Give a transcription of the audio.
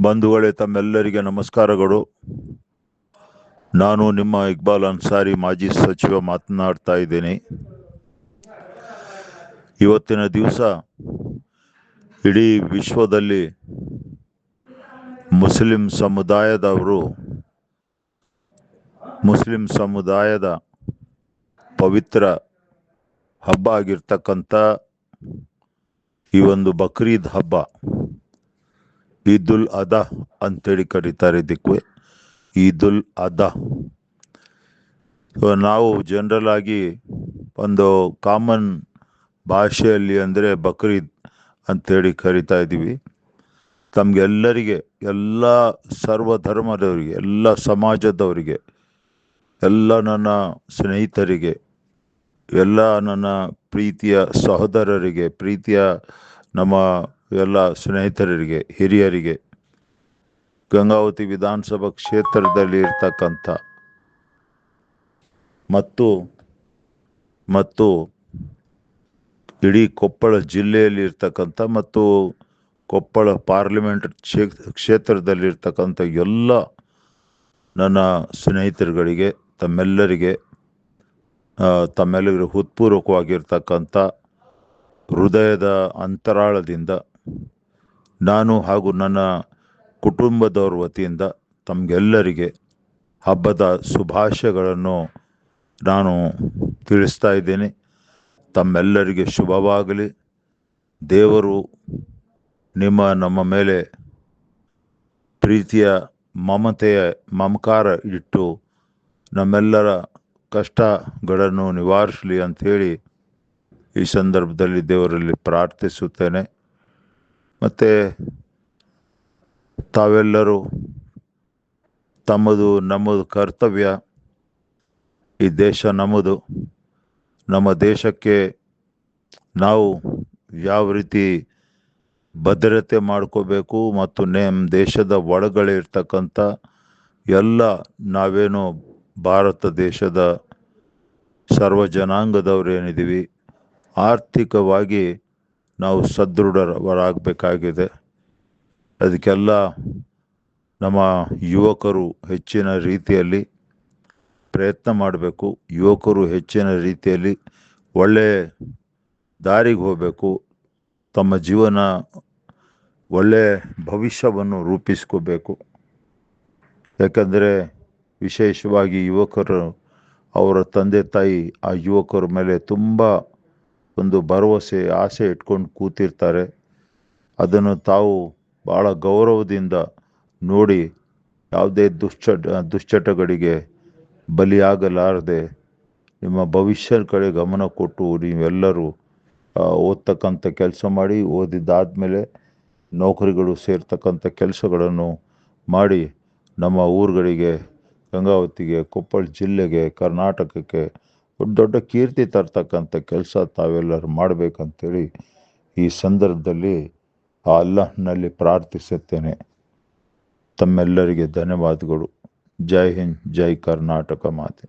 ಬಂಧುಗಳೇ, ತಮ್ಮೆಲ್ಲರಿಗೆ ನಮಸ್ಕಾರಗಳು. ನಾನು ನಿಮ್ಮ ಇಕ್ಬಾಲ್ ಅನ್ಸಾರಿ, ಮಾಜಿ ಸಚಿವ ಮಾತನಾಡ್ತಾ ಇದ್ದೀನಿ. ಇವತ್ತಿನ ದಿವಸ ಇಡೀ ವಿಶ್ವದಲ್ಲಿ ಮುಸ್ಲಿಂ ಸಮುದಾಯದ ಪವಿತ್ರ ಹಬ್ಬ ಆಗಿರ್ತಕ್ಕಂಥ ಈ ಒಂದು ಬಕ್ರೀದ್ ಹಬ್ಬ, ಈದ್ ಉಲ್ ಅಧಾ ಅಂತೇಳಿ ಕರೀತಾರೆ. ಇದಕ್ಕೆ ಈದ್ ಉಲ್ ಅಧಾ. ನಾವು ಜನರಲ್ ಆಗಿ ಒಂದು ಕಾಮನ್ ಭಾಷೆಯಲ್ಲಿ ಅಂದರೆ ಬಕ್ರೀದ್ ಅಂತೇಳಿ ಕರಿತಾ ಇದ್ದೀವಿ. ತಮಗೆಲ್ಲರಿಗೆ, ಎಲ್ಲ ಸರ್ವಧರ್ಮದವರಿಗೆ, ಎಲ್ಲ ಸಮಾಜದವರಿಗೆ, ಎಲ್ಲ ನನ್ನ ಸ್ನೇಹಿತರಿಗೆ, ಎಲ್ಲ ನನ್ನ ಪ್ರೀತಿಯ ಸಹೋದರರಿಗೆ, ಪ್ರೀತಿಯ ನಮ್ಮ ಎಲ್ಲ ಸ್ನೇಹಿತರಿಗೆ, ಹಿರಿಯರಿಗೆ, ಗಂಗಾವತಿ ವಿಧಾನಸಭಾ ಕ್ಷೇತ್ರದಲ್ಲಿ ಇರ್ತಕ್ಕಂಥ ಮತ್ತು ಇಡೀ ಕೊಪ್ಪಳ ಜಿಲ್ಲೆಯಲ್ಲಿ ಇರ್ತಕ್ಕಂಥ ಮತ್ತು ಕೊಪ್ಪಳ ಪಾರ್ಲಿಮೆಂಟ್ ಕ್ಷೇತ್ರದಲ್ಲಿರ್ತಕ್ಕಂಥ ಎಲ್ಲ ನನ್ನ ಸ್ನೇಹಿತರುಗಳಿಗೆ, ತಮ್ಮೆಲ್ಲರಿಗೆ ಹೃತ್ಪೂರ್ವಕವಾಗಿರ್ತಕ್ಕಂಥ ಹೃದಯದ ಅಂತರಾಳದಿಂದ ನಾನು ಹಾಗೂ ನನ್ನ ಕುಟುಂಬದವ್ರ ವತಿಯಿಂದ ತಮಗೆಲ್ಲರಿಗೆ ಹಬ್ಬದ ಶುಭಾಶಯಗಳನ್ನು ನಾನು ತಿಳಿಸ್ತಾ ಇದ್ದೇನೆ. ತಮ್ಮೆಲ್ಲರಿಗೆ ಶುಭವಾಗಲಿ. ದೇವರು ನಮ್ಮ ಮೇಲೆ ಪ್ರೀತಿಯ ಮಮಕಾರ ಇಟ್ಟು ನಮ್ಮೆಲ್ಲರ ಕಷ್ಟಗಳನ್ನು ನಿವಾರಿಸಲಿ ಅಂಥೇಳಿ ಈ ಸಂದರ್ಭದಲ್ಲಿ ದೇವರಲ್ಲಿ ಪ್ರಾರ್ಥಿಸುತ್ತೇನೆ. ಮತ್ತು ತಾವೆಲ್ಲರೂ ನಮ್ಮದು ಕರ್ತವ್ಯ, ಈ ದೇಶ ನಮ್ಮದು, ನಮ್ಮ ದೇಶಕ್ಕೆ ನಾವು ಯಾವ ರೀತಿ ಭದ್ರತೆ ಮಾಡ್ಕೋಬೇಕು ಮತ್ತು ನಮ್ಮ ದೇಶದ ಒಳಗಡೆ ಇರ್ತಕ್ಕಂಥ ಎಲ್ಲ ನಾವೇನು ಭಾರತ ದೇಶದ ಸರ್ವ ಜನಾಂಗದವರೇನಿದ್ದೀವಿ, ಆರ್ಥಿಕವಾಗಿ ನಾವು ಸದೃಢರಾಗಬೇಕಾಗಿದೆ. ಅದಕ್ಕೆಲ್ಲ ನಮ್ಮ ಯುವಕರು ಹೆಚ್ಚಿನ ರೀತಿಯಲ್ಲಿ ಪ್ರಯತ್ನ ಮಾಡಬೇಕು. ಯುವಕರು ಹೆಚ್ಚಿನ ರೀತಿಯಲ್ಲಿ ಒಳ್ಳೆಯ ದಾರಿಗೆ ಹೋಗಬೇಕು. ತಮ್ಮ ಜೀವನ ಒಳ್ಳೆಯ ಭವಿಷ್ಯವನ್ನು ರೂಪಿಸ್ಕೋಬೇಕು. ಯಾಕಂದರೆ ವಿಶೇಷವಾಗಿ ಯುವಕರು, ಅವರ ತಂದೆ ತಾಯಿ ಆ ಯುವಕರ ಮೇಲೆ ತುಂಬ ಒಂದು ಭರವಸೆ, ಆಸೆ ಇಟ್ಕೊಂಡು ಕೂತಿರ್ತಾರೆ. ಅದನ್ನು ತಾವು ಭಾಳ ಗೌರವದಿಂದ ನೋಡಿ ಯಾವುದೇ ದುಶ್ಚಟಗಳಿಗೆ ಬಲಿಯಾಗಲಾರದೆ ನಿಮ್ಮ ಭವಿಷ್ಯದ ಕಡೆ ಗಮನ ಕೊಟ್ಟು ನೀವೆಲ್ಲರೂ ಓದ್ತಕ್ಕಂಥ ಕೆಲಸ ಮಾಡಿ, ಓದಿದ್ದಾದಮೇಲೆ ನೌಕರಿಗಳು ಸೇರ್ತಕ್ಕಂಥ ಕೆಲಸಗಳನ್ನು ಮಾಡಿ ನಮ್ಮ ಊರುಗಳಿಗೆ, ಗಂಗಾವತಿಗೆ, ಕೊಪ್ಪಳ ಜಿಲ್ಲೆಗೆ, ಕರ್ನಾಟಕಕ್ಕೆ ದೊಡ್ಡ ಕೀರ್ತಿ ತರ್ತಕ್ಕಂಥ ಕೆಲಸ ತಾವೆಲ್ಲರೂ ಮಾಡಬೇಕಂತೇಳಿ ಈ ಸಂದರ್ಭದಲ್ಲಿ ಆ ಅಲ್ಲಾಹ್ನಲ್ಲಿ ಪ್ರಾರ್ಥಿಸುತ್ತೇನೆ. ತಮ್ಮೆಲ್ಲರಿಗೆ ಧನ್ಯವಾದಗಳು. ಜೈ ಹಿಂದ್, ಜೈ ಕರ್ನಾಟಕ ಮಾತೆ.